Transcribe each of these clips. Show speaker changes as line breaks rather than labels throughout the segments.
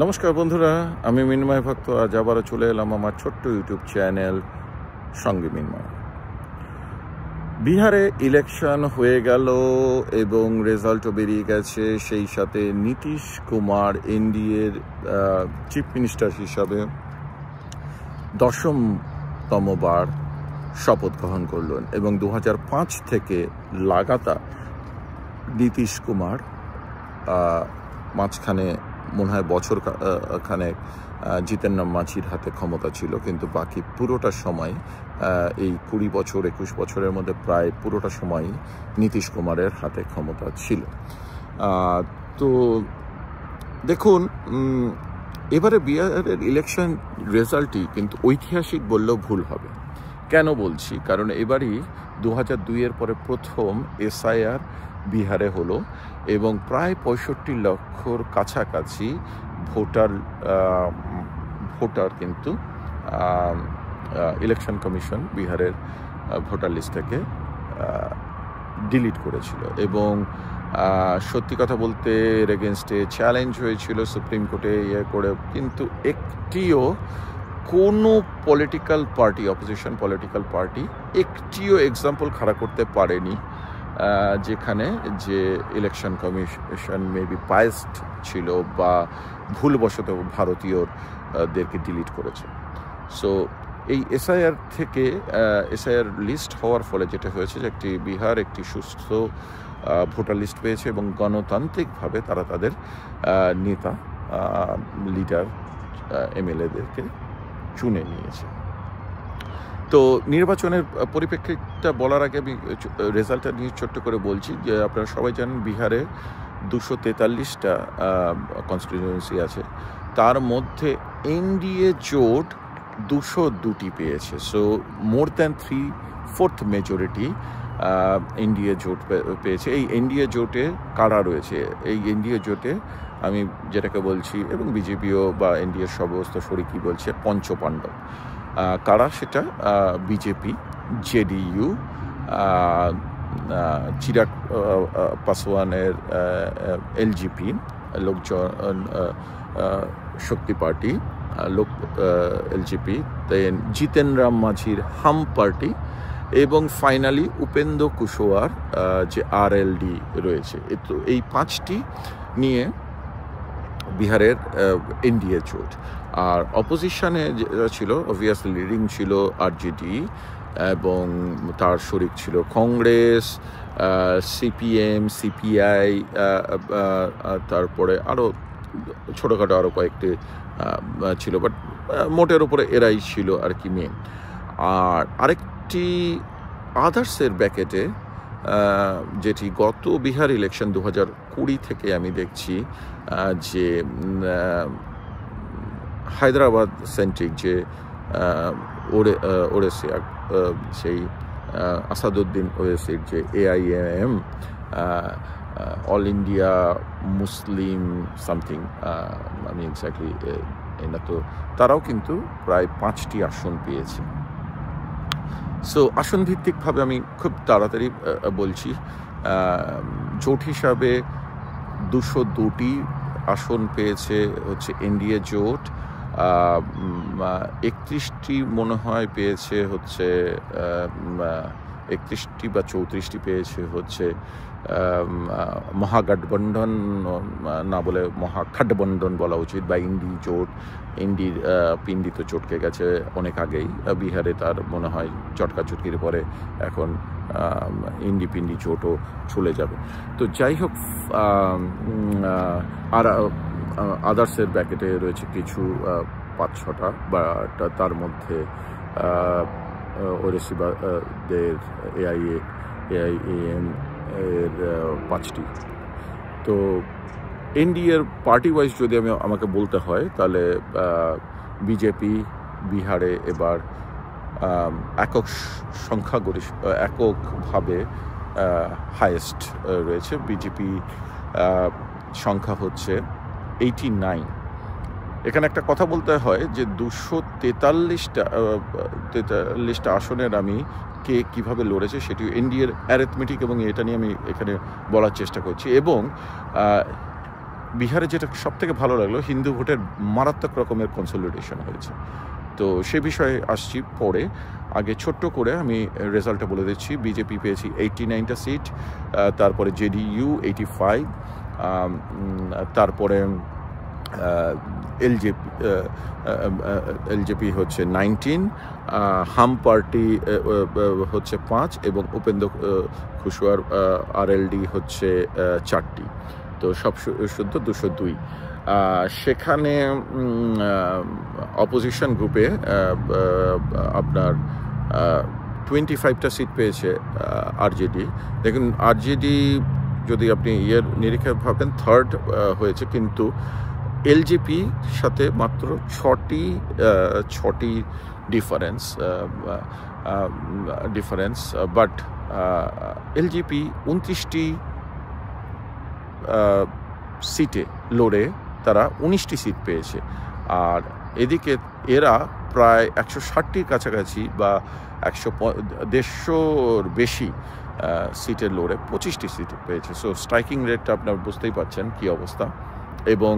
নমস্কার বন্ধুরা, আমি মিন্ময় ভক্ত। আজ আবারও চলে এলাম আমার ছোট্ট ইউটিউব চ্যানেল সঙ্গে মিন্ময়। বিহারে ইলেকশন হয়ে গেল এবং রেজাল্টও বেরিয়ে গেছে। সেই সাথে নীতিশ কুমার এনডিএর চিফ মিনিস্টার হিসাবে 10তমবার শপথ গ্রহণ করলেন এবং 2005 থেকে লাগাতার নীতিশ কুমার মাঝখানে মনে হয় বছর খানেক জিতেন রাম মাঝির হাতে ক্ষমতা ছিল, কিন্তু বাকি পুরোটা সময় এই 20 বছর 21 বছরের মধ্যে প্রায় পুরোটা সময়ই নীতিশ কুমারের হাতে ক্ষমতা ছিল। তো দেখুন, এবারে বিহারের ইলেকশন রেজাল্টই কিন্তু ঐতিহাসিক বললেও ভুল হবে। কেন বলছি? কারণ এবারই 2002-এর পরে প্রথম SIR বিহারে হলো এবং প্রায় 65 লক্ষর কাছাকাছি ভোটার কিন্তু ইলেকশন কমিশন বিহারের ভোটার লিস্ট থেকে ডিলিট করেছিল এবং সত্যি কথা বলতে এর এগেনস্টে চ্যালেঞ্জ হয়েছিল সুপ্রিম কোর্টে করে, কিন্তু একটিও কোনো political party, opposition political party একটিও এক্সাম্পল খাড়া করতে পারেনি যেখানে যে ইলেকশন কমিশন মেবি বায়াসড ছিল বা ভুলবশত ভারতীয়দেরকে ডিলিট করেছে। সো এই SIR থেকে SIR লিস্ট হওয়ার ফলে যেটা হয়েছে যে বিহার একটি সুস্থ ভোটার লিস্ট পেয়েছে এবং গণতান্ত্রিকভাবে তারা তাদের নেতা, লিডার, MLA-দেরকে চুনে নিয়েছে। তো নির্বাচনের পরিপ্রেক্ষিতটা বলার আগে আমি রেজাল্টটা নিয়ে ছোট্ট করে বলছি যে আপনারা সবাই জানেন বিহারে 243টা কনস্টিটিউয়েন্সি আছে, তার মধ্যে এনডিএ জোট 202টি পেয়েছে। So more than 3/4 majority NDA জোট পেয়েছে। এই এনডিএ জোটে কারা রয়েছে? এই এনডিএ জোটে আমি যেটাকে বলছি এবং বিজেপিও বা এনডিএর সমস্ত শরিকই বলছে পঞ্চপাণ্ডব। কারা সেটা? বিজেপি, JDU, চিরাগ পাসওয়ানের LJP, লোকজন শক্তি পার্টি, LJP, দেন জিতেন রাম মাঝির হাম পার্টি এবং ফাইনালি উপেন্দ্র কুশওয়ার যে RLD রয়েছে। তো এই 5টি নিয়ে বিহারের এনডিএ জোট। আর অপোজিশনে যেটা ছিল অবভিয়াসলি লিডিং ছিল RJD এবং তার শরিক ছিল কংগ্রেস, CPM, CPI, তারপরে আরও ছোটোখাটো আরও কয়েকটি ছিল, বাট মোটের উপরে এরাই ছিল আর কি মেন। আর আরেকটি আদার্সের ব্যাকেটে যেটি গত বিহার ইলেকশন 2020 থেকে আমি দেখছি যে হায়দ্রাবাদ সেন্ট্রিক যে ওরেসি, সেই আসাদুদ্দিন ওয়েসির যে AIM, all India Muslim something, আমি এক্স্যাক্টলি এটা তো, তারাও কিন্তু প্রায় 5টি আসন পেয়েছে। সো আসন ভিত্তিকভাবে আমি খুব তাড়াতাড়ি বলছি, জোট হিসাবে 202টি আসন পেয়েছে হচ্ছে এনডিএ জোট, 31টি মনে হয় পেয়েছে হচ্ছে 31টি বা 34টি পেয়েছে হচ্ছে মহাগঠবন্ধন, না বলে মহাগঠবন্ধন বলা উচিত, বা ইন্ডি জোট। পিন্ডি তো চটকে গেছে অনেক আগেই বিহারে, তার মনে হয় চটকা চটকির পরে এখন পিন্ডি জোটও চলে যাবে। তো যাই হোক, আর আদার্সের ব্যাকেটে রয়েছে কিছু 5-6টা, বা তার মধ্যে ওরেসিবাদের AIM এর 5টি। তো এনডিএর পার্টি ওয়াইজ যদি আমাকে বলতে হয় তাহলে বিজেপি বিহারে এবার এককভাবে হাইয়েস্ট রয়েছে। বিজেপি সংখ্যা হচ্ছে 89। এখানে একটা কথা বলতে হয় যে 243টা আসনের আমি কে কীভাবে লড়েছে সেটি এনডিএর অ্যারিথমেটিক এবং এটা নিয়ে আমি এখানে বলার চেষ্টা করছি। এবং বিহারে যেটা সবথেকে ভালো লাগলো, হিন্দু ভোটের মারাত্মক রকমের কনসলিডেশন হয়েছে। তো সে বিষয়ে আসছি পরে। আগে ছোট্ট করে আমি রেজাল্টটা বলে দিচ্ছি। বিজেপি পেয়েছি 89টা সিট, তারপরে জেডিইউ 85, তারপরে এলজেপি হচ্ছে 19, হাম পার্টি হচ্ছে 5 এবং উপেন্দ্র কুশওয়ার আরএলডি হচ্ছে 4টি। তো সব শুদ্ধ 202। সেখানে অপোজিশন গ্রুপে আপনার 25টা সিট পেয়েছে আরজেডি। দেখুন, আরজেডি যদি আপনি নিরীক্ষা ভাবেন থার্ড হয়েছে, কিন্তু এলজেপি সাথে মাত্র 6টি ডিফারেন্স, বাট এলজেপি 29টি সিটে লড়ে তারা 19টি সিট পেয়েছে। আর এদিকে এরা প্রায় 160টির কাছাকাছি বা 150-150-র বেশি সিটের লড়ে 25টি সিট পেয়েছে। সো স্ট্রাইকিং রেটটা আপনার বুঝতেই পারছেন কী অবস্থা। এবং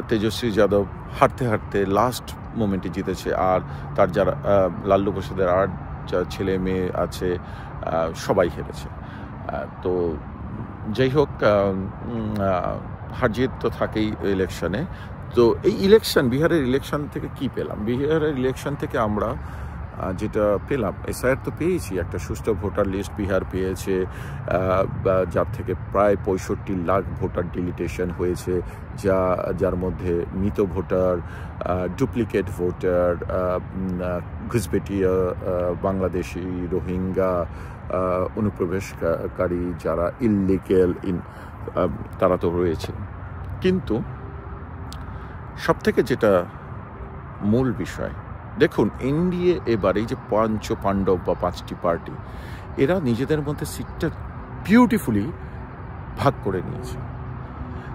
তেজস্বী যাদব হাঁটতে হাঁটতে লাস্ট মোমেন্টে জিতেছে। আর তার যারা লাল্লু প্রসাদের আর যা ছেলে মেয়ে আছে সবাই হেরেছে। তো যাই হোক, হার জিত তো থাকেই ইলেকশনে। তো এই ইলেকশন, বিহারের ইলেকশন থেকে কি পেলাম? বিহারের ইলেকশন থেকে আমরা যেটা পেলাম, এসআইআর তো পেয়েছি, একটা সুষ্ঠু ভোটার লিস্ট বিহার পেয়েছে, যার থেকে প্রায় 65 লাখ ভোটার ডিলিটেশন হয়েছে, যার মধ্যে মৃত ভোটার, ডুপ্লিকেট ভোটার, ঘুষপেটিয়া, বাংলাদেশি, রোহিঙ্গা, অনুপ্রবেশকারী যারা ইললিগেল তারা তো রয়েছে। কিন্তু সবথেকে যেটা মূল বিষয়, দেখুন এনডিএ এবারে যে পাণ্ডব বা 5টি পার্টি, এরা নিজেদের মধ্যে সিটটা বিউটিফুলি ভাগ করে নিয়েছে।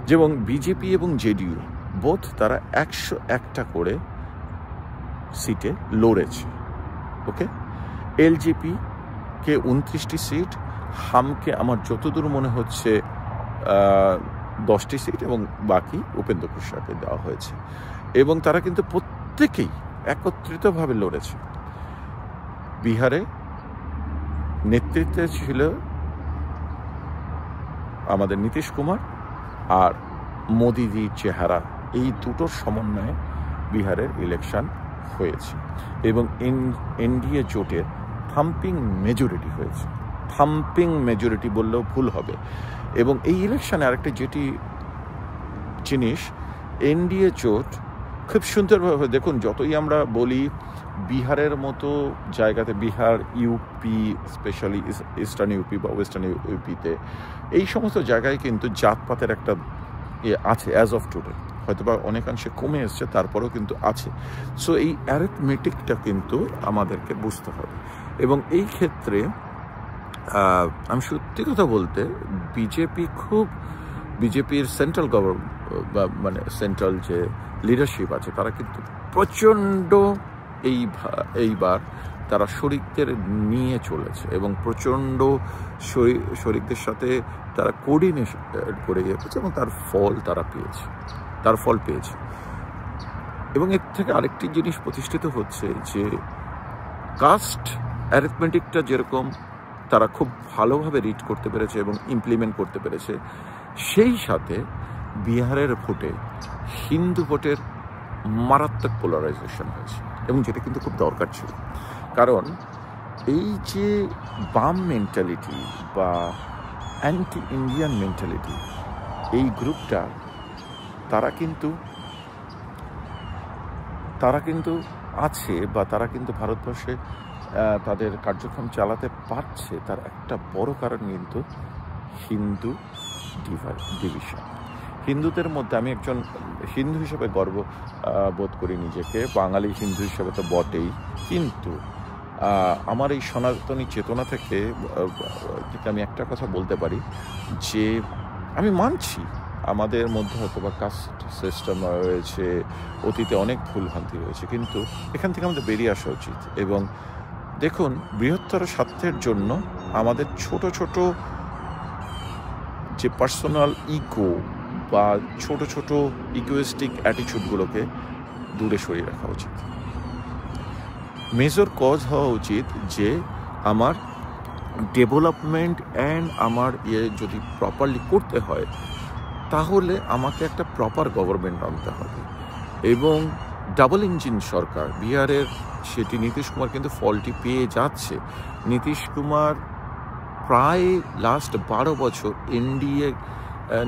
যেমন বিজেপি এবং জেডিইউ বোথ তারা 101টা করে সিটে লড়েছে। ওকে, এলজেপি কে 29টি সিট, হামকে আমার যতদূর মনে হচ্ছে 10টি সিট এবং বাকি উপেন্দ্র কুশওয়াকে দেওয়া হয়েছে। এবং তারা কিন্তু প্রত্যেকেই একত্রিতভাবে লড়েছে। বিহারে নেতৃত্বে ছিল আমাদের নীতিশ কুমার আর মোদিজির চেহারা, এই দুটোর সমন্বয়ে বিহারের ইলেকশন হয়েছে এবং এনডিএ জোটের থাম্পিং মেজরিটি হয়েছে। থাম্পিং মেজরিটি বললেও ভুল হবে। এবং এই ইলেকশনে আরেকটা যেটি জিনিস, এনডিএ জোট খুব সুন্দরভাবে, দেখুন যতই আমরা বলি বিহারের মতো জায়গাতে, Bihar, UP, specially eastern UP বা ওয়েস্টার্ন ইউপিতে এই সমস্ত জায়গায় কিন্তু জাতপাতের একটা আছে অ্যাজ অফ টুডে, হয়তো বা অনেকাংশে কমে এসছে, তারপরেও কিন্তু আছে। সো এই অ্যারিথমেটিকটা কিন্তু আমাদেরকে বুঝতে হবে। এবং এই ক্ষেত্রে আমি সত্যি কথা বলতে বিজেপির সেন্ট্রাল গভর্নমেন্ট বা মানে সেন্ট্রাল যে লিডারশিপ আছে, তারা কিন্তু প্রচণ্ড এইবার তারা শরিকদের নিয়ে চলেছে এবং প্রচণ্ড শরিকদের সাথে তারা কোঅর্ডিনেশন করে গিয়েছে এবং তার ফল পেয়েছে। এবং এর থেকে আরেকটি জিনিস প্রতিষ্ঠিত হচ্ছে যে কাস্ট অ্যারিথমেটিকটা যেরকম তারা খুব ভালোভাবে রিড করতে পেরেছে এবং ইমপ্লিমেন্ট করতে পেরেছে, সেই সাথে বিহারের ভোটে হিন্দু ভোটের মারাত্মক পোলারাইজেশন হয়েছে এবং যেটা কিন্তু খুব দরকার ছিল। কারণ এই যে বাম মেন্টালিটি বা অ্যান্টি ইন্ডিয়ান মেন্টালিটি, এই গ্রুপটা তারা কিন্তু আছে বা তারা কিন্তু ভারতবর্ষে তাদের কার্যক্রম চালাতে পারছে, তার একটা বড় কারণ কিন্তু হিন্দু ডিভিশন। হিন্দুদের মধ্যে, আমি একজন হিন্দু হিসেবে গর্ব বোধ করি নিজেকে, বাঙালি হিন্দু হিসেবে তো বটেই, কিন্তু আমার এই সনাতনী চেতনা থেকে আমি একটা কথা বলতে পারি যে আমি মানছি আমাদের মধ্যে হয়তো বা কাস্ট সিস্টেম রয়েছে, অতীতে অনেক ভুলভ্রান্তি রয়েছে, কিন্তু এখান থেকে আমাদের বেরিয়ে আসা উচিত। এবং দেখুন, বৃহত্তর স্বার্থের জন্য আমাদের ছোট ছোট যে পার্সোনাল ইগো বা ছোট ছোট ইগোয়েস্টিক অ্যাটিচিউডগুলোকে দূরে সরিয়ে রাখা উচিত। মেজর কজ হওয়া উচিত যে আমার ডেভেলপমেন্ট অ্যান্ড আমার যদি প্রপারলি করতে হয় তাহলে আমাকে একটা প্রপার গভর্নমেন্ট আনতে হবে। এবং ডাবল ইঞ্জিন সরকার বিহারের, সেটি নীতিশ কুমার কিন্তু ফলটি পেয়ে যাচ্ছে। নীতিশ কুমার প্রায় লাস্ট 12 বছর এনডিএ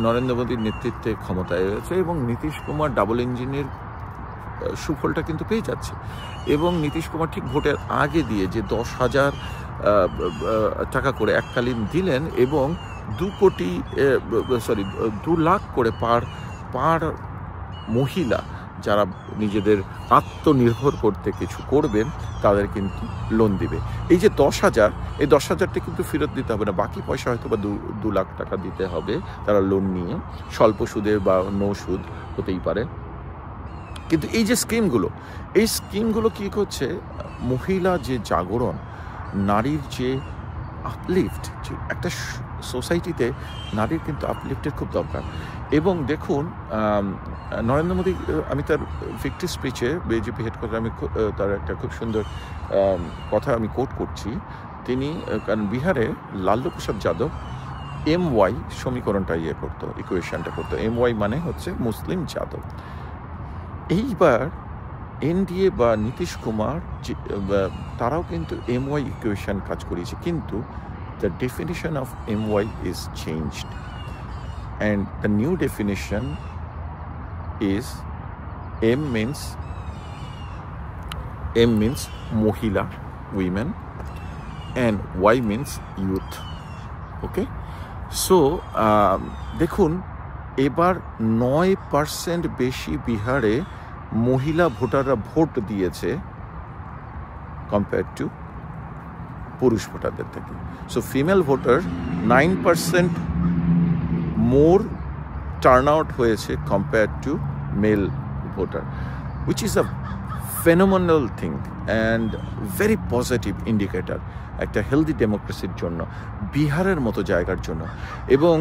নরেন্দ্র মোদীর নেতৃত্বে ক্ষমতায় রয়েছে এবং নীতিশ কুমার ডাবল ইঞ্জিনের সুফলটা কিন্তু পেয়ে যাচ্ছে। এবং নীতিশ কুমার ঠিক ভোটের আগে দিয়ে যে 10,000 টাকা করে এককালীন দিলেন এবং 2 লাখ করে পার মহিলা যারা নিজেদের আত্মনির্ভর করতে কিছু করবেন তাদের কিন্তু লোন দিবে। এই যে 10,000, এই 10,000টা কিন্তু ফেরত দিতে হবে না, বাকি পয়সা হয়তো বা 2 লাখ টাকা দিতে হবে তারা লোন নিয়ে, স্বল্প সুদে বা নো সুদ হতেই পারে। কিন্তু এই যে স্কিমগুলো কী করছে, মহিলা যে জাগরণ, নারীর যে আপলিফট, যে একটা সোসাইটিতে নারীর কিন্তু আপলিফটের খুব দরকার। এবং দেখুন নরেন্দ্র মোদী, আমি তার ভিক্টরি স্পিচে বিজেপি হেডকোয়ার্টার আমি তার একটা খুব সুন্দর কথা আমি কোট করছি। তিনি, কারণ বিহারে লালু প্রসাদ যাদব MY সমীকরণটা করতো, ইকুয়েশনটা করতো। MY মানে হচ্ছে মুসলিম যাদব। এইবার এনডিএ বা নীতিশ কুমার তারাও কিন্তু MY ইকুয়েশন কাজ করিয়েছে, কিন্তু the definition of MY is changed and the new definition is M means mohila, women, and Y means youth. Okay, so দেখুন এবার 9% বেশি বিহারে মহিলা ভোটাররা ভোট দিয়েছে কম্পেয়ার টু পুরুষ ভোটারদের থেকে। সো ফিমেল ভোটার 9% মোর টার্ন আউট হয়েছে compare to mail voter, which is a phenomenal thing and very positive indicator একটা হেলদি ডেমোক্রেসির জন্য, বিহারের মতো জায়গার জন্য। এবং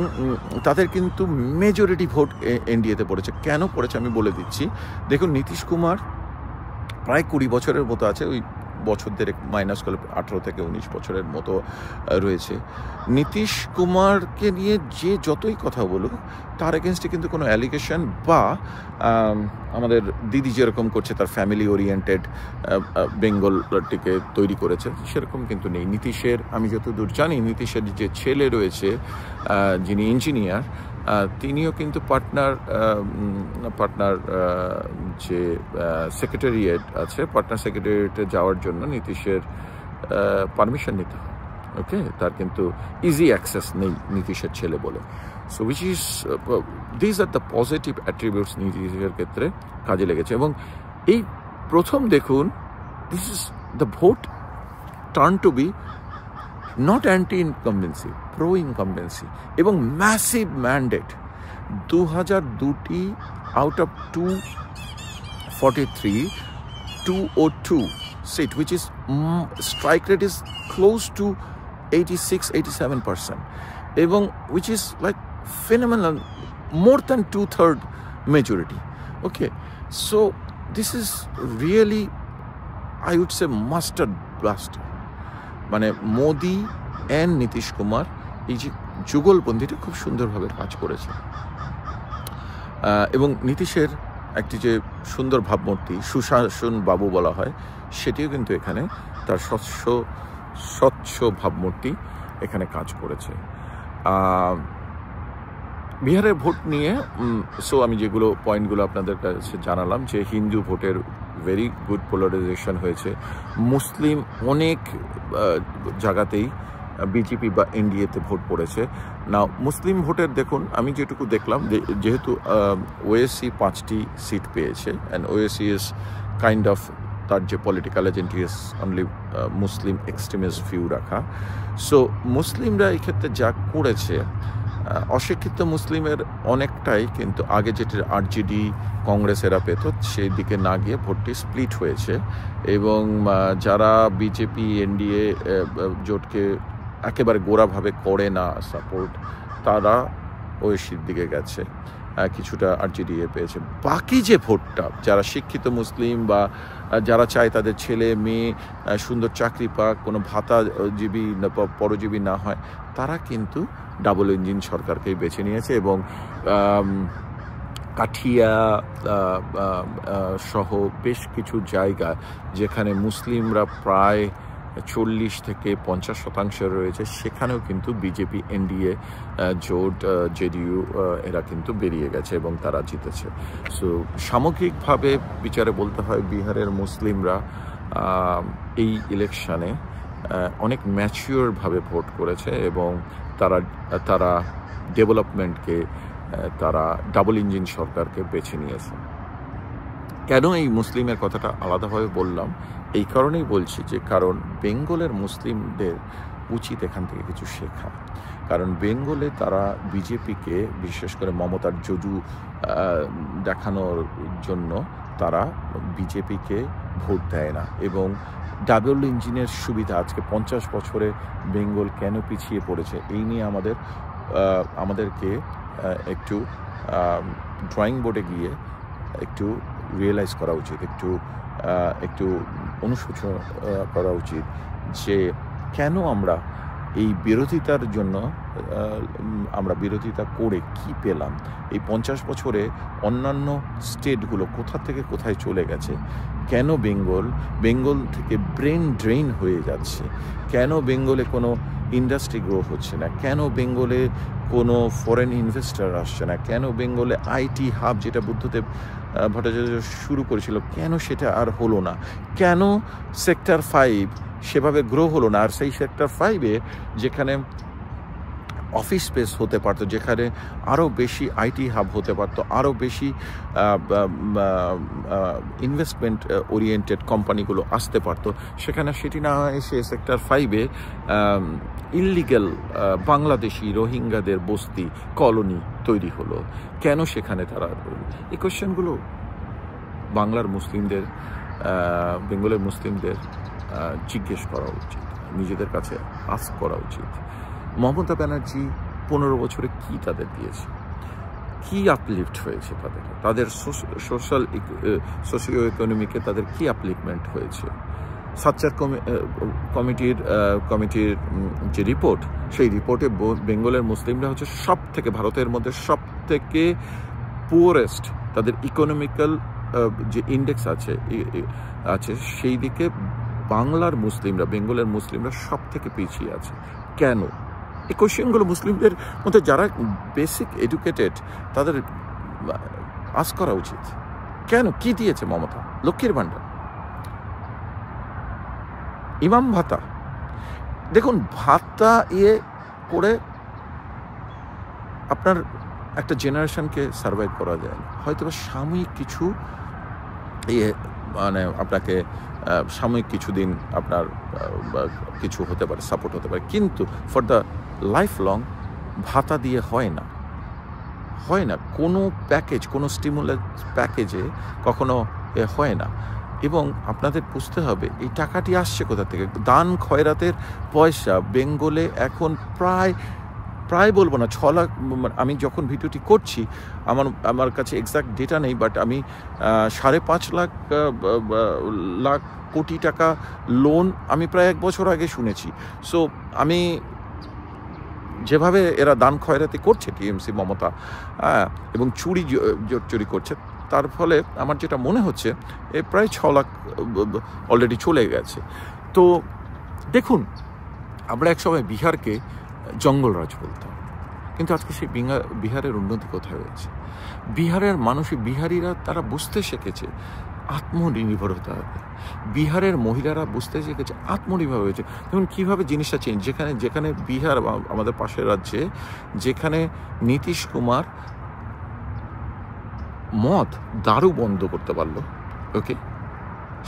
তাদের কিন্তু মেজরিটি ভোট এনডিএতে পড়েছে। কেন পড়েছে আমি বলে দিচ্ছি। দেখুন নীতিশ কুমার প্রায় 20 বছরের মতো আছে, ওই বছরদের মাইনাস করলে 18 থেকে 19 বছরের মতো রয়েছে। নীতিশ কুমারকে নিয়ে যে যতই কথা বলুক তার এগেনস্টে কিন্তু কোনো অ্যালিগেশন বা আমাদের দিদি যেরকম করছে তার ফ্যামিলি ওরিয়েন্টেড বেঙ্গলটিকে তৈরি করেছে সেরকম কিন্তু নেই। নীতিশের, আমি যতদূর জানি, নীতিশের যে ছেলে রয়েছে যিনি ইঞ্জিনিয়ার, তিনিও কিন্তু পার্টনার যে সেক্রেটারিয়েট আছে, পার্টনার সেক্রেটারিয়েটে যাওয়ার জন্য নীতিশের পারমিশন নিতে হয়। ওকে, তার কিন্তু ইজি অ্যাক্সেস নেই নীতিশের ছেলে বলে। So which is this are the positive attributes নীতিশের ক্ষেত্রে কাজে লেগেছে। এবং এই প্রথম দেখুন, this is the vote turn to be not anti incumbency, pro incumbency এবং ম্যাসিভ ম্যান্ডেট। 2002টি out of 243, 202 seat, which is strike rate is close to 86-87%, এবং which is like phenomenal, more than 2/3 majority. Okay, so this is really, I would say, mustard blaster. মানে Modi and Nitish Kumar এই যে যুগলবন্দিটা খুব সুন্দরভাবে কাজ করেছে। এবং নীতিশের একটি যে সুন্দর ভাবমূর্তি, সুশাসন বাবু বলা হয়, সেটিও কিন্তু এখানে তার স্বচ্ছ ভাবমূর্তি এখানে কাজ করেছে। বিহারের ভোট নিয়ে আমি যেগুলো পয়েন্টগুলো আপনাদের কাছে জানালাম, যে হিন্দু ভোটের ভেরি গুড পোলারাইজেশন হয়েছে, মুসলিম অনেক জায়গাতেই বিজেপি বা এনডিএতে ভোট পড়েছে। না, মুসলিম ভোটের দেখুন, আমি যেটুকু দেখলাম, যেহেতু ওএসসি 5টি সিট পেয়েছে, and OSC is kind of, তার যে political agenda is only Muslim extremist view রাখা। সো মুসলিমরা এই ক্ষেত্রে যা করেছে, অশিক্ষিত মুসলিমের অনেকটাই কিন্তু আগে যেটি আরজেডি কংগ্রেসেরা পেত সেই দিকে না গিয়ে ভোটটি স্প্লিট হয়েছে। এবং যারা বিজেপি এনডিএ জোটকে একেবারে গোড়াভাবে করে না সাপোর্ট, তারা ওয়েসির দিকে গেছে, কিছুটা আরজেডি পেয়েছে। বাকি যে ভোটটা, যারা শিক্ষিত মুসলিম বা যারা চায় তাদের ছেলে মেয়ে সুন্দর চাকরি পাক, কোনো ভাতাজীবী পরজীবী না হয়, তারা কিন্তু ডাবল ইঞ্জিন সরকারকেই বেছে নিয়েছে। এবং কাঠিয়া সহ বেশ কিছু জায়গা যেখানে মুসলিমরা প্রায় 40 থেকে 50% রয়েছে, সেখানেও কিন্তু বিজেপি এনডিএ জোট জেডিইউ এরা কিন্তু বেরিয়ে গেছে এবং তারা জিতেছে। সো সামগ্রিকভাবে বিচারে বলতে হয় বিহারের মুসলিমরা এই ইলেকশানে অনেক ম্যাচিওরভাবে ভোট করেছে এবং তারা ডেভেলপমেন্টকে, তারা ডাবল ইঞ্জিন সরকারকে বেছে নিয়েছে। কেন এই মুসলিমের কথাটা আলাদাভাবে বললাম? এই কারণেই বলছি যে কারণ বেঙ্গলের মুসলিমদের উচিত এখান থেকে কিছু শেখা। কারণ বেঙ্গলে তারা বিজেপিকে, বিশেষ করে মমতার জজু দেখানোর জন্য তারা বিজেপিকে ভোট দেয় না। এবং ডাবল ইঞ্জিনের সুবিধা, আজকে 50 বছরে বেঙ্গল কেন পিছিয়ে পড়েছে, এই নিয়ে আমাদেরকে একটু ড্রয়িং বোর্ডে গিয়ে একটু রিয়েলাইজ করা উচিত, একটু অনুশোচনা করা উচিত যে কেন আমরা এই বিরোধিতার জন্য আমরা বিরোধিতা করে কি পেলাম। এই 50 বছরে অন্যান্য স্টেটগুলো কোথা থেকে কোথায় চলে গেছে, কেন বেঙ্গল থেকে ব্রেন ড্রেন হয়ে যাচ্ছে, কেন বেঙ্গলে কোনো ইন্ডাস্ট্রি গ্রো হচ্ছে না, কেন বেঙ্গলে কোনো ফরেন ইনভেস্টর আসছে না, কেন বেঙ্গলে আইটি হাব যেটা বুদ্ধদেব ভট্টাচার্য শুরু করেছিল, কেন সেটা আর হলো না, কেন সেক্টর 5 সেভাবে গ্রো হলো না। আর সেই সেক্টর 5-এ যেখানে অফিস স্পেস হতে পারতো, যেখানে আরও বেশি আইটি হাব হতে পারতো, আরও বেশি ইনভেস্টমেন্ট ওরিয়েন্টেড কোম্পানিগুলো আসতে পারতো, সেখানে সেটি না এসে সেক্টর 5-এ ইললিগ্যাল বাংলাদেশি রোহিঙ্গাদের বস্তি কলোনি তৈরি হলো। কেন সেখানে তারা, এই কোয়েশ্চেনগুলো বেঙ্গলের মুসলিমদের জিজ্ঞেস করা উচিত, নিজেদের কাছে আস্ক করা উচিত। মমতা ব্যানার্জি 15 বছরে কি তাদের দিয়েছে, কি আপলিফট হয়েছে, তাদের সোশিও ইকোনমিকে তাদের কি আপলিফমেন্ট হয়েছে। সাচ্চার কমিটির যে রিপোর্ট, সেই রিপোর্টে বেঙ্গলের মুসলিমরা হচ্ছে ভারতের মধ্যে সব থেকে পুয়ারেস্ট। তাদের ইকোনমিক্যাল যে ইন্ডেক্স আছে সেই দিকে বেঙ্গলের মুসলিমরা সব থেকে পিছিয়ে আছে। কেন? এই কোয়েশ্চেনগুলো মুসলিমদের মধ্যে যারা বেসিক এডুকেটেড তাদের আস্ক করা উচিত। কেন, কি দিয়েছে মমতা? লক্ষ্মীর ভাণ্ডার, ইমাম ভাতা। দেখুন, ভাতা করে আপনার একটা জেনারেশনকে সার্ভাইভ করা যায় না। হয়তো সাময়িক কিছু আপনাকে সাময়িক কিছুদিন আপনার কিছু হতে পারে, সাপোর্ট হতে পারে, কিন্তু ফর দ্য লাইফ লং ভাতা দিয়ে হয় না। কোনো প্যাকেজ, কোনো স্টিমুলাস প্যাকেজে কখনো হয় না। এবং আপনাদের বুঝতে হবে এই টাকাটি আসছে কোথা থেকে। দান খয়রাতের পয়সা বেঙ্গলে এখন প্রায় বলবো না 6 লাখ। আমি যখন ভিডিওটি করছি আমার কাছে এক্সাক্ট ডেটা নেই, বাট আমি 5.5 লাখ কোটি টাকা লোন আমি প্রায় 1 বছর আগে শুনেছি। সো আমি যেভাবে এরা দান খয়রাতি করছে টিএমসি মমতা, এবং চুরি করছে, তার ফলে আমার যেটা মনে হচ্ছে প্রায় 6 লাখ অলরেডি চলে গেছে। তো দেখুন, আমরা একসময় বিহারকে জঙ্গলরাজ বলতাম, কিন্তু আজকে সেই বিহারের উন্নতি কোথায় হয়েছে? বিহারিরা তারা বুঝতে শিখেছে আত্মনির্ভর হতে হবে। বিহারের মহিলারা বুঝতে শিখেছে আত্মনির্ভর হয়েছে। দেখুন কীভাবে জিনিসটা চেঞ্জ। যেখানে বিহার আমাদের পাশের রাজ্যে, যেখানে নীতিশ কুমার দারু বন্ধ করতে পারলো, ওকে,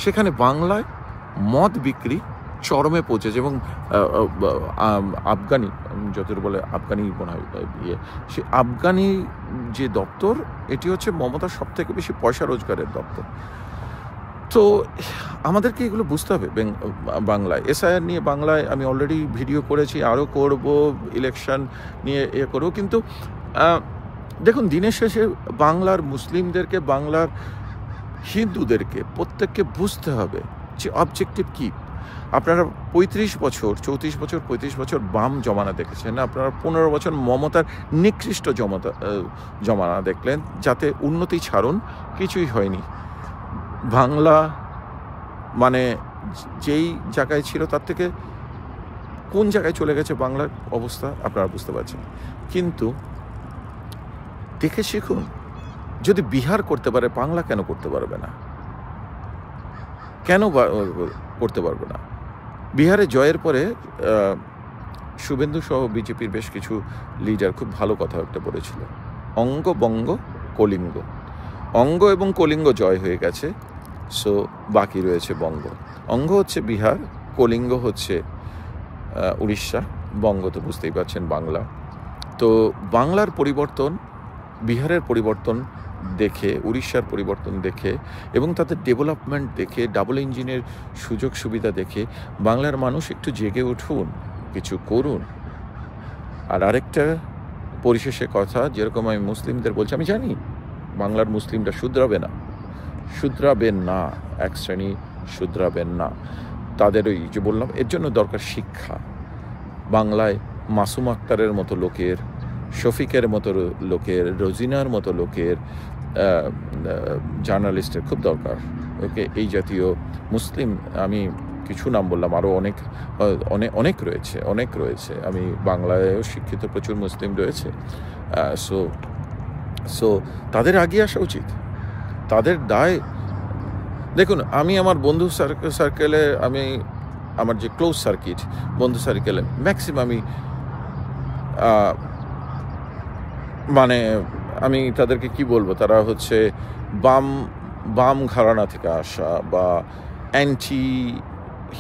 সেখানে বাংলায় মদ বিক্রি চরমে পৌঁছেছে। এবং আফগানি, যতদূর বলে আফগানি মনে হয় সে আফগানি যে দপ্তর, এটি হচ্ছে মমতার সব থেকে বেশি পয়সা রোজগারের দপ্তর। তো আমাদেরকে এগুলো বুঝতে হবে। বাংলায় এসআইআর নিয়ে বাংলায় আমি অলরেডি ভিডিও করেছি, আরও করব, ইলেকশন নিয়ে করবো, কিন্তু দেখুন, দিনের শেষে বাংলার মুসলিমদেরকে, বাংলার হিন্দুদেরকে প্রত্যেককে বুঝতে হবে যে অবজেক্টিভ কী। আপনারা ৩৫ বছর, ৩৪ বছর, ৩৫ বছর বাম জমানা দেখেছেন, আপনারা ১৫ বছর মমতার নিকৃষ্ট জমানা দেখলেন, যাতে উন্নতি ছাড়ুন কিছুই হয়নি। বাংলা মানে যেই জায়গায় ছিল তার থেকে কোন জায়গায় চলে গেছে বাংলার অবস্থা আপনারা বুঝতে পারছেন। কিন্তু দেখে শিখুন, যদি বিহার করতে পারে বাংলা কেন করতে পারবে না? কেন করতে পারবে না? বিহারে জয়ের পরে শুভেন্দু সহ বিজেপির বেশ কিছু লিডার খুব ভালো কথা একটা বলেছিল, অঙ্গ বঙ্গ কলিঙ্গ। অঙ্গ এবং কলিঙ্গ জয় হয়ে গেছে, সো বাকি রয়েছে বঙ্গ। অঙ্গ হচ্ছে বিহার, কলিঙ্গ হচ্ছে উড়িষ্যা, বঙ্গ তো বুঝতেই পারছেন বাংলা। তো বাংলার পরিবর্তন, বিহারের পরিবর্তন দেখে, উড়িষ্যার পরিবর্তন দেখে এবং তাদের ডেভেলপমেন্ট দেখে, ডাবল ইঞ্জিনের সুযোগ সুবিধা দেখে বাংলার মানুষ একটু জেগে উঠুন, কিছু করুন। আর আরেকটা পরিশেষে কথা, যেরকম আমি মুসলিমদের বলছি, আমি জানি বাংলার মুসলিমরা শুধরাবেন না, এক শ্রেণী শুধরাবেন না। তাদের ওই যে বললাম, এর জন্য দরকার শিক্ষা। বাংলায় মাসুম আক্তারের মতো লোকের, শফিকের মতো লোকের, রোজিনার মতো লোকের, জার্নালিস্টের খুব দরকার। ওকে, এই জাতীয় মুসলিম, আমি কিছু নাম বললাম, আরও অনেক রয়েছে। আমি বাংলায়ও শিক্ষিত প্রচুর মুসলিম রয়েছে। সো তাদের এগিয়ে আসা উচিত, তাদের দায়। দেখুন, আমি আমার বন্ধু সার্কেলে, আমি আমার যে ক্লোজ সার্কিট বন্ধু সার্কেলে ম্যাক্সিমামই মানে আমি তাদেরকে কি বলবো, তারা হচ্ছে বাম ঘরানা থেকে আসা বা অ্যান্টি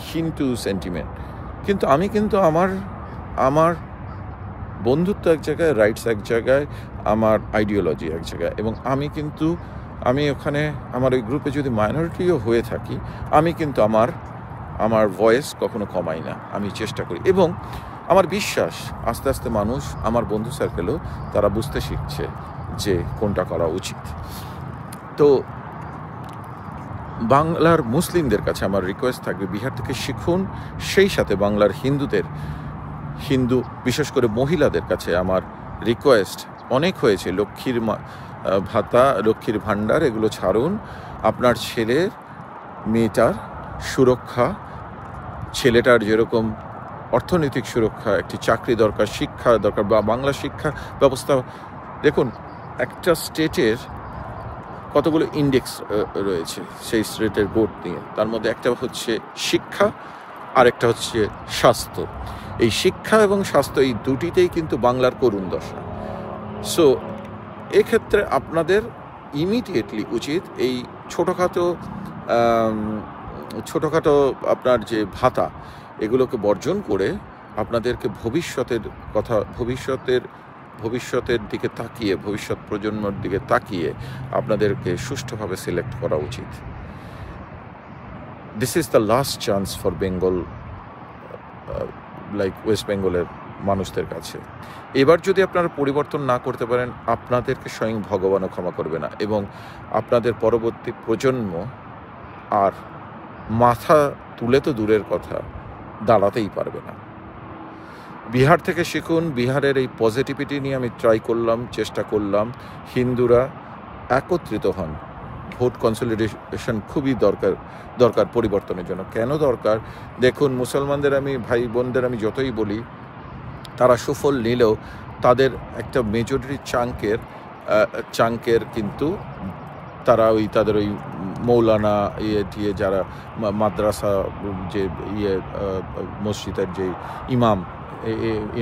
হিন্দু সেন্টিমেন্ট। কিন্তু আমি আমার বন্ধুত্ব এক জায়গায়, রাইটস এক জায়গায়, আমার আইডিওলজি এক জায়গায়। এবং আমি ওখানে আমার ওই গ্রুপে যদি মাইনরিটিও হয়ে থাকি, আমি কিন্তু আমার ভয়েস কখনো কমাই না, আমি চেষ্টা করি। এবং আমার বিশ্বাস আস্তে আস্তে মানুষ, আমার বন্ধু সার্কেলও তারা বুঝতে শিখছে যে কোনটা করা উচিত। তো বাংলার মুসলিমদের কাছে আমার রিকোয়েস্ট থাকবে, বিহার থেকে শিখুন। সেই সাথে বাংলার হিন্দু বিশেষ করে মহিলাদের কাছে আমার রিকোয়েস্ট, অনেক হয়েছে, লক্ষ্মীর ভাতা, লক্ষ্মীর ভাণ্ডার, এগুলো ছাড়ুন। আপনার ছেলের, মেয়েটার সুরক্ষা, ছেলেটার যেরকম অর্থনৈতিক সুরক্ষা, একটি চাকরি দরকার, শিক্ষা দরকার, বা বাংলা শিক্ষা ব্যবস্থা। দেখুন, একটা স্টেটের কতগুলো ইন্ডেক্স রয়েছে সেই স্টেটের বোর্ড নিয়ে, তার মধ্যে একটা হচ্ছে শিক্ষা, আর একটা হচ্ছে স্বাস্থ্য। এই শিক্ষা এবং স্বাস্থ্য, এই দুটিতেই কিন্তু বাংলার করুণ দশা। সো এক্ষেত্রে আপনাদের ইমিডিয়েটলি উচিত এই ছোটোখাটো আপনার যে ভাতা, এগুলোকে বর্জন করে আপনাদেরকে ভবিষ্যতের দিকে তাকিয়ে, ভবিষ্যৎ প্রজন্মের দিকে তাকিয়ে আপনাদেরকে সুষ্ঠুভাবে সিলেক্ট করা উচিত। This is the last chance for Bengal, like West বেঙ্গলের মানুষদের কাছে। এবার যদি আপনারা পরিবর্তন না করতে পারেন, আপনাদেরকে স্বয়ং ভগবানও ক্ষমা করবে না, এবং আপনাদের পরবর্তী প্রজন্ম আর মাথা তুলে তো দূরের কথা, দাঁড়াতেই পারবে না। বিহার থেকে শিখুন। বিহারের এই পজিটিভিটি নিয়ে আমি চেষ্টা করলাম। হিন্দুরা একত্রিত হন। ভোট কনসলিডেশন খুবই দরকার পরিবর্তনের জন্য। কেন দরকার? দেখুন, মুসলমানদের, আমি ভাই বোনদের আমি যতই বলি, তারা সুফল নিলেও তাদের একটা মেজরিটি চাঙ্কের কিন্তু তারা তাদের ওই মৌলানা যারা মাদ্রাসা, যে মসজিদের যে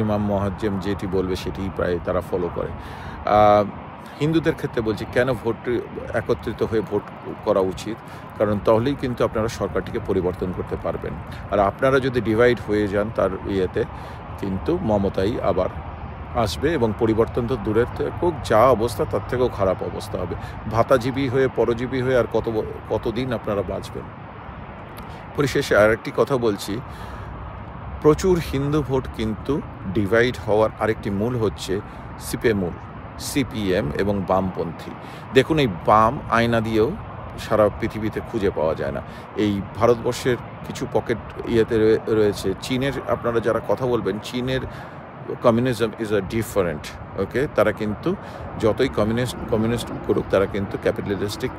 ইমাম মহাজ্জেম যেটি বলবে সেটি প্রায় তারা ফলো করে। হিন্দুদের ক্ষেত্রে বলছি, কেন একত্রিত হয়ে ভোট করা উচিত, কারণ তাহলেই কিন্তু আপনারা সরকারটিকে পরিবর্তন করতে পারবেন। আর আপনারা যদি ডিভাইড হয়ে যান, তার কিন্তু মমতাই আবার আসবে, এবং পরিবর্তন তো দূরের থেকে, যা অবস্থা তার থেকেও খারাপ অবস্থা হবে। ভাতাজীবী হয়ে, পরজীবী হয়ে আর কতদিন আপনারা বাঁচবেন? পরিশেষে আরেকটি কথা বলছি, প্রচুর হিন্দু ভোট কিন্তু ডিভাইড হওয়ার আরেকটি মূল হচ্ছে সিপে মূল। সিপিএম এবং বামপন্থী। দেখুন, এই বাম আয়না দিয়েও সারা পৃথিবীতে খুঁজে পাওয়া যায় না। এই ভারতবর্ষের কিছু পকেট ইয়েতে রয়েছে। চীনের আপনারা যারা কথা বলবেন, চীনের কমিউনিজম ইজ আ ডিফারেন্ট, ওকে? তারা কিন্তু যতই কমিউনিস্ট করুক, তারা কিন্তু ক্যাপিটালিস্টিক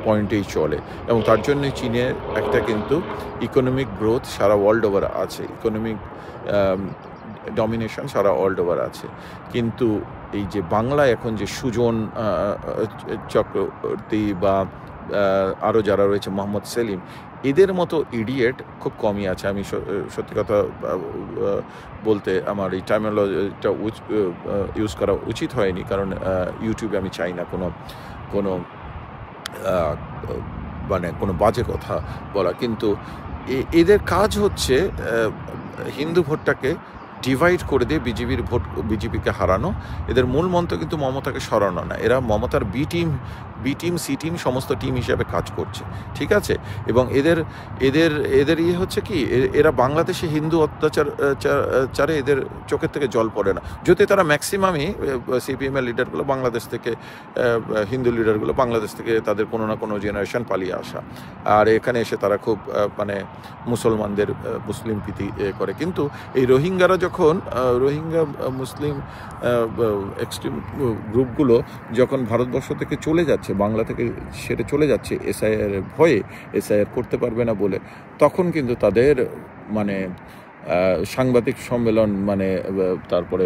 পয়েন্টেই চলে, এবং তার জন্য চীনের একটা কিন্তু ইকোনমিক গ্রোথ সারা ওয়ার্ল্ড ওভার আছে, ইকোনমিক ডমিনেশন সারা ওয়ার্ল্ড ওভার আছে। কিন্তু এই যে বাংলায় এখন যে সুজন চক্রবর্তী বা আরও যারা রয়েছে, মোহাম্মদ সেলিম, এদের মতো ইডিয়েট খুব কমই আছে। আমি সত্যি কথা বলতে আমার এই টার্মিনোলজিটা ইউজ করা উচিত হয়নি, কারণ ইউটিউবে আমি চাই না কোনো মানে কোনো বাজে কথা বলা। কিন্তু এদের কাজ হচ্ছে হিন্দু ভোটটাকে ডিভাইড করে দিয়ে বিজেপিকে হারানো। এদের মূল মন্ত্র কিন্তু মমতাকে সরানো না। এরা মমতার বি টিম সি টিম সমস্ত টিম হিসেবে কাজ করছে, ঠিক আছে? এবং এদের ইয়ে হচ্ছে কি, এরা বাংলাদেশে হিন্দু অত্যাচারে এদের চোখের থেকে জল পড়ে না। যদি তারা ম্যাক্সিমামই সিপিএমের লিডারগুলো বাংলাদেশ থেকে, হিন্দু লিডারগুলো বাংলাদেশ থেকে, তাদের কোনো না কোনো জেনারেশন পালিয়ে আসা, আর এখানে এসে তারা খুব মানে মুসলমানদের মুসলিম প্রীতি করে। কিন্তু এই রোহিঙ্গারা যখন রোহিঙ্গা মুসলিম এক্সট্রিম গ্রুপগুলো যখন ভারতবর্ষ থেকে চলে যাচ্ছে, বাংলা থেকে সেরে চলে যাচ্ছে এসআইআর ভয়ে, এসআইআর করতে পারবে না বলে, তখন কিন্তু তাদের মানে সাংবাদিক সম্মেলন, মানে তারপরে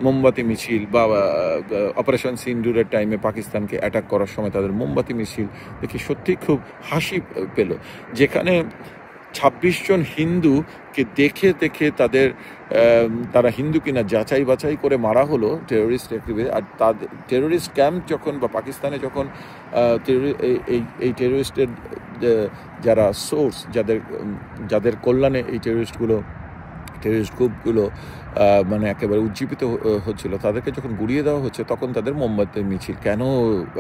মোমবাতি মিছিল, বা অপারেশন সিন্দুরের টাইমে পাকিস্তানকে অ্যাটাক করার সময় তাদের মোমবাতি মিছিল দেখি সত্যি খুব হাসি পেল, যেখানে 26 জন হিন্দুকে দেখে তারা হিন্দু কিনা যাচাই বাছাই করে মারা হলো টেরোরিস্ট অ্যাক্টিভিটি। আর তাদের টেরোরিস্ট ক্যাম্প যখন বা পাকিস্তানে যখন এই টেরোরিস্টের যারা সোর্স, যাদের কল্যাণে এই টেরোরিস্ট গ্রুপগুলো মানে একেবারে উজ্জীবিত হচ্ছিল, তাদেরকে যখন গুড়িয়ে দেওয়া হচ্ছে, তখন তাদের মোমবাতি মিছিল কেন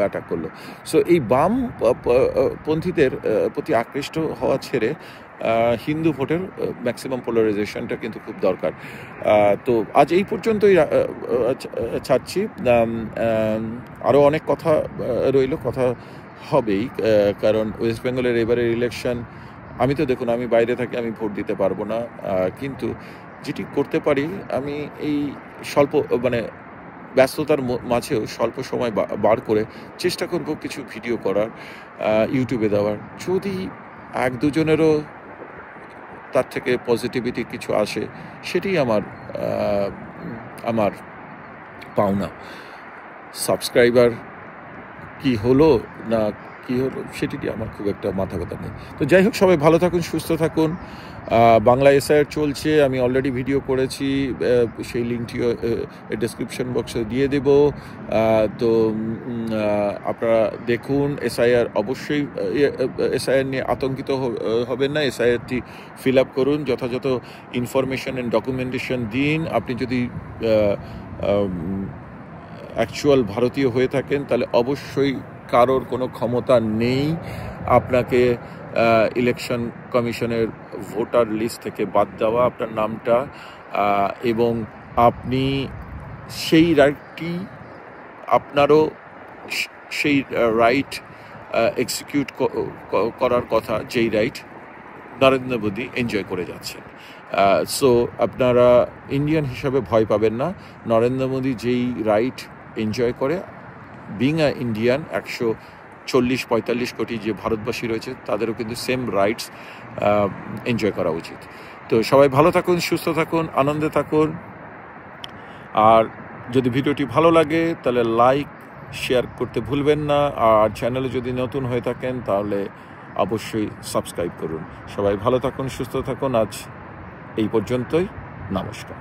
অ্যাটাক করলো? সো এই বামপন্থীদের প্রতি আকৃষ্ট হওয়া ছেড়ে হিন্দু ভোটের ম্যাক্সিমাম পোলারাইজেশনটা কিন্তু খুব দরকার। তো আজ এই পর্যন্তই ছাড়ছি। আরও অনেক কথা রইল, কথা হবেই, কারণ ওয়েস্ট বেঙ্গলের এবারের ইলেকশন, আমি তো দেখুন, আমি বাইরে থাকি, আমি ভোট দিতে পারবো না, কিন্তু যেটি করতে পারি, আমি এই স্বল্প মানে ব্যস্ততার মাঝেও স্বল্প সময় বার করে চেষ্টা করব কিছু ভিডিও করার, ইউটিউবে দেওয়ার। যদি 1-2 জনেরও তার থেকে পজিটিভিটি কিছু আসে, সেটি আমার পাওনা। সাবস্ক্রাইবার কি হলো না কি হলো সেটি আমার খুব একটা মাথা ব্যথা নেই। তো যাই হোক, সবাই ভালো থাকুন, সুস্থ থাকুন। বাংলা এসআইআর চলছে, আমি অলরেডি ভিডিও করেছি, সেই লিঙ্কটিও ডেসক্রিপশন বক্সে দিয়ে দেব। তো আপনারা দেখুন এসআইআর, অবশ্যই এসআইআর নিয়ে আতঙ্কিত হবেন না। এসআইআরটি ফিল আপ করুন, যথাযথ ইনফরমেশন অ্যান্ড ডকুমেন্টেশন দিন। আপনি যদি অ্যাকচুয়াল ভারতীয় হয়ে থাকেন, তাহলে অবশ্যই কারোর কোনো ক্ষমতা নেই আপনাকে ইলেকশন কমিশনের ভোটার লিস্ট থেকে বাদ দেওয়া আপনার নামটা, এবং আপনি সেই রাইটটি, আপনারও সেই রাইট এক্সিকিউট করার কথা, যেই রাইট নরেন্দ্র মোদী এনজয় করে যাচ্ছেন। সো আপনারা ইন্ডিয়ান হিসাবে ভয় পাবেন না। নরেন্দ্র মোদী যেই রাইট এনজয় করে, বিং আ ইন্ডিয়ান, 140-45 কোটি যে ভারতবাসী রয়েছে, তাদেরও কিন্তু সেম রাইটস এনজয় করা উচিত। তো সবাই ভালো থাকুন, সুস্থ থাকুন, আনন্দে থাকুন। আর যদি ভিডিওটি ভালো লাগে, তাহলে লাইক শেয়ার করতে ভুলবেন না। আর চ্যানেলে যদি নতুন হয়ে থাকেন, তাহলে অবশ্যই সাবস্ক্রাইব করুন। সবাই ভালো থাকুন, সুস্থ থাকুন। আজ এই পর্যন্তই, নমস্কার।